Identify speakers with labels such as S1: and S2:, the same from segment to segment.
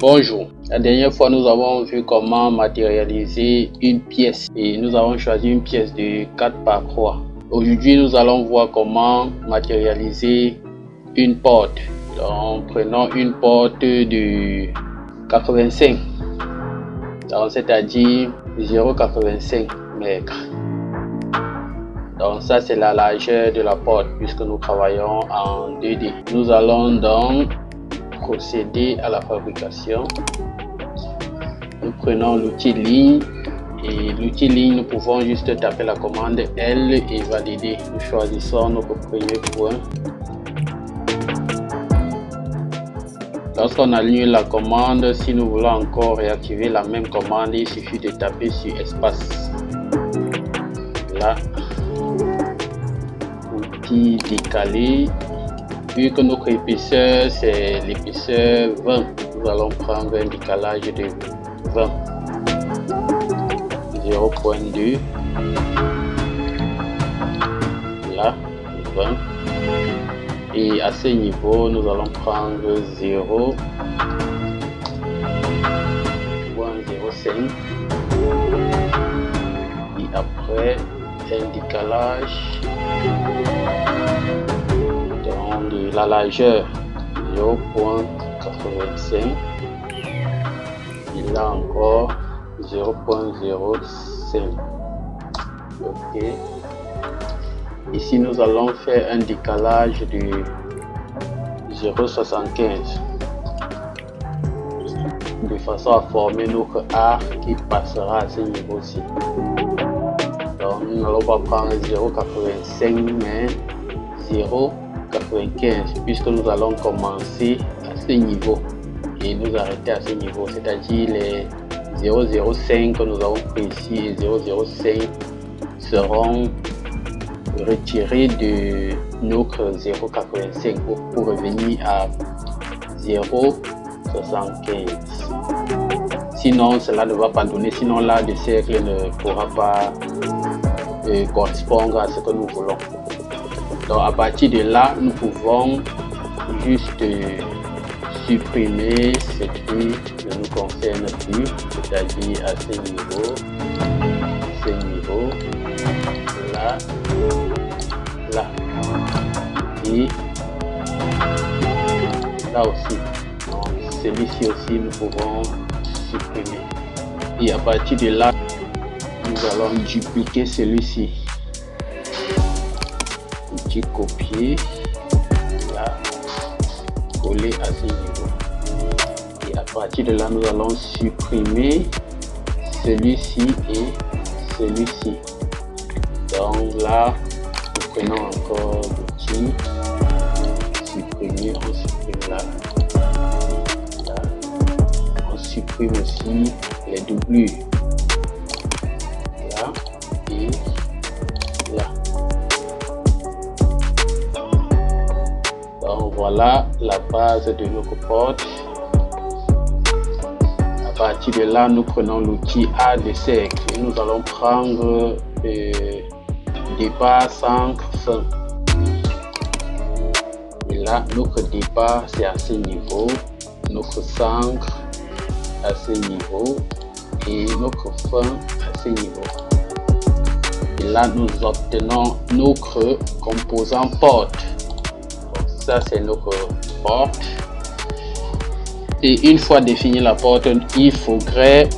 S1: Bonjour, la dernière fois nous avons vu comment matérialiser une pièce et nous avons choisi une pièce de 4 par 3. Aujourd'hui nous allons voir comment matérialiser une porte. Donc prenons une porte de 85, c'est-à-dire 0,85 mètres. Donc ça c'est la largeur de la porte puisque nous travaillons en 2D. Nous allons donc procéder à la fabrication. Nous prenons l'outil ligne et l'outil ligne nous pouvons juste taper la commande L et valider. Nous choisissons notre premier point. Lorsqu'on aligne la commande, si nous voulons encore réactiver la même commande, il suffit de taper sur espace. Là, outil décalé. Vu que notre épaisseur c'est l'épaisseur 20, nous allons prendre un décalage de 20, 0,2, là 20, et à ce niveau nous allons prendre 0,05 et après un décalage de la largeur 0,85 et là encore 0,05. ok, ici nous allons faire un décalage de 0,75 de façon à former notre arc qui passera à ce niveau-ci. Donc nous n'allons pas prendre 0,85 mais 0,95 puisque nous allons commencer à ce niveau et nous arrêter à ce niveau, c'est-à-dire les 0,05 que nous avons pris ici et 0,05 seront retirés de notre 0,85 pour revenir à 0,75. Sinon cela ne va pas donner, sinon là le cercle ne pourra pas correspondre à ce que nous voulons. Donc à partir de là, nous pouvons juste supprimer ce qui ne nous concerne plus, c'est-à-dire à ce niveau, là, là, et là aussi. Donc celui-ci aussi nous pouvons supprimer. Et à partir de là, nous allons dupliquer celui-ci. Copier, là, coller à ce niveau et à partir de là nous allons supprimer celui-ci et celui-ci. Donc là nous prenons encore l'outil supprimer, on supprime là, on supprime aussi les doublures là et là. Voilà la base de notre porte. À partir de là, nous prenons l'outil A de cercle et nous allons prendre départ, centre, fin. Et là, notre départ c'est à ce niveau, notre centre à ce niveau et notre fin à ce niveau. Et là, nous obtenons notre composant porte. Ça c'est notre porte et une fois définie la porte, il faudrait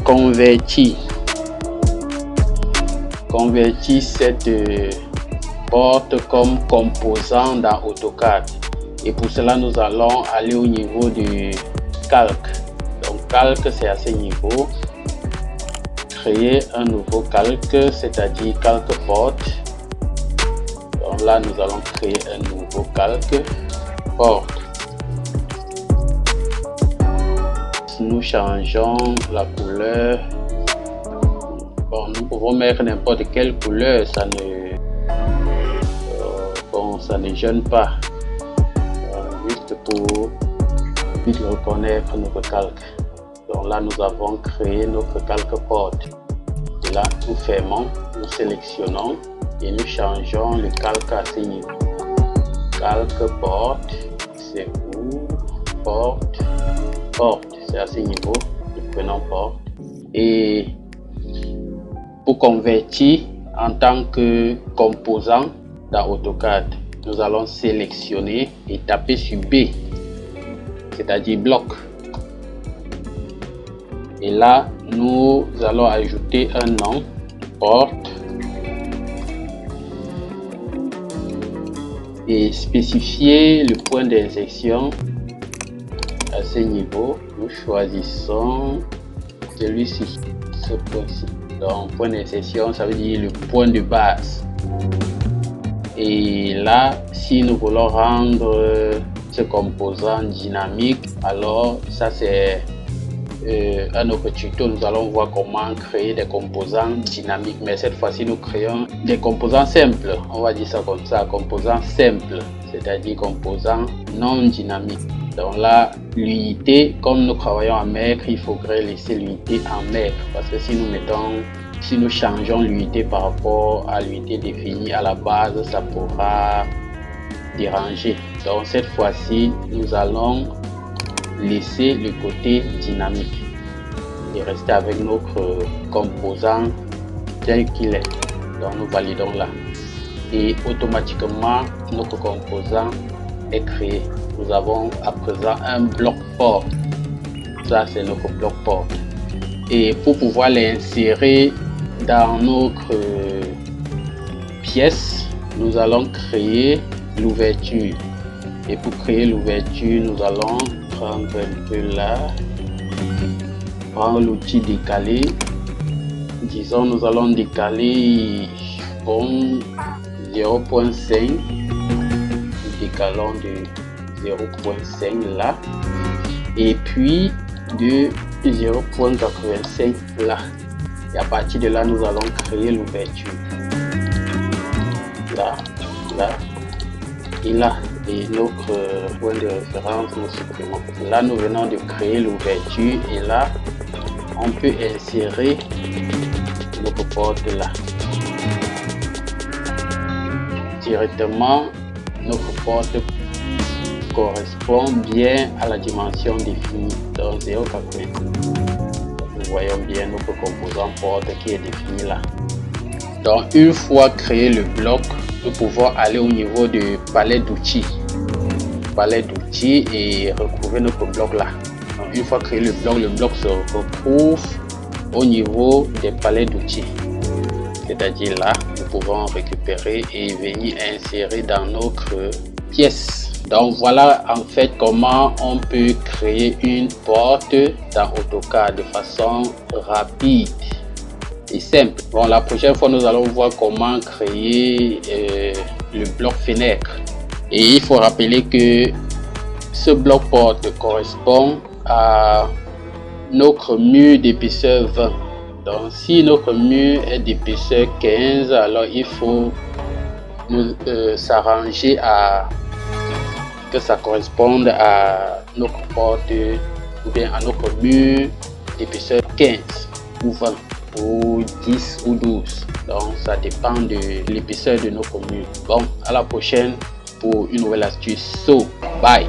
S1: convertir cette porte comme composant dans AutoCAD et pour cela nous allons aller au niveau du calque. Donc calque c'est à ce niveau, créer un nouveau calque, c'est-à-dire calque porte. Donc là nous allons créer un nouveau calque porte. Nous changeons la couleur. Bon, nous pouvons mettre n'importe quelle couleur, ça ne gêne pas. Juste pour vite reconnaître notre calque. Donc là nous avons créé notre calque porte. Et là nous fermons, nous sélectionnons et nous changeons le calque à ce niveau. Calque porte, c'est où porte, porte. c'est à ce niveau. Nous prenons porte. Et pour convertir en tant que composant dans AutoCAD, nous allons sélectionner et taper sur B, c'est-à-dire bloc. Et là, nous allons ajouter un nom, porte, et spécifier le point d'insertion. À ce niveau, nous choisissons celui-ci, ce point-ci. Donc, point d'insertion, ça veut dire le point de base. Et là, si nous voulons rendre ce composant dynamique, alors ça c'est un autre tuto. Nous allons voir comment créer des composants dynamiques, mais cette fois-ci nous créons des composants simples. On va dire ça comme ça, composants simples, c'est-à-dire composants non dynamiques. Donc là, l'unité, comme nous travaillons en mètres, il faudrait laisser l'unité en mètres, parce que si nous changeons l'unité par rapport à l'unité définie à la base, ça pourra déranger. Donc cette fois-ci, nous allons laisser le côté dynamique et rester avec notre composant tel qu'il est. Donc nous validons là. Et automatiquement, notre composant est créé. Nous avons à présent un bloc porte. Ça, c'est notre bloc porte. Et pour pouvoir l'insérer dans notre pièce, nous allons créer l'ouverture. Et pour créer l'ouverture, nous allons prendre un peu là, prendre l'outil décaler. Disons, nous allons décaler bon 0.5. Nous décalons de 0.5 là, et puis de 0.85 là. Et à partir de là, nous allons créer l'ouverture. Là, là et là. Et notre point de référence, nous supprimons. Là, nous venons de créer l'ouverture et là, on peut insérer notre porte là. Directement, notre porte correspond bien à la dimension définie dans 0,80. Nous voyons bien notre composant porte qui est défini là. Donc une fois créé le bloc, nous pouvons aller au niveau de palette d'outils. Palette d'outils et retrouver notre bloc là. Donc une fois créé le bloc se retrouve au niveau des palettes d'outils. C'est-à-dire là, nous pouvons récupérer et venir insérer dans notre pièce. Donc voilà en fait comment on peut créer une porte dans AutoCAD de façon rapide et simple. Bon, la prochaine fois nous allons voir comment créer le bloc fenêtre. Et il faut rappeler que ce bloc porte correspond à notre mur d'épaisseur 20. Donc si notre mur est d'épaisseur 15, alors il faut nous s'arranger à que ça corresponde à notre porte ou bien à notre mur d'épaisseur 15 ou 20 ou 10 ou 12. Donc ça dépend de l'épaisseur de notre mur. Bon, à la prochaine pour une nouvelle astuce. So, bye.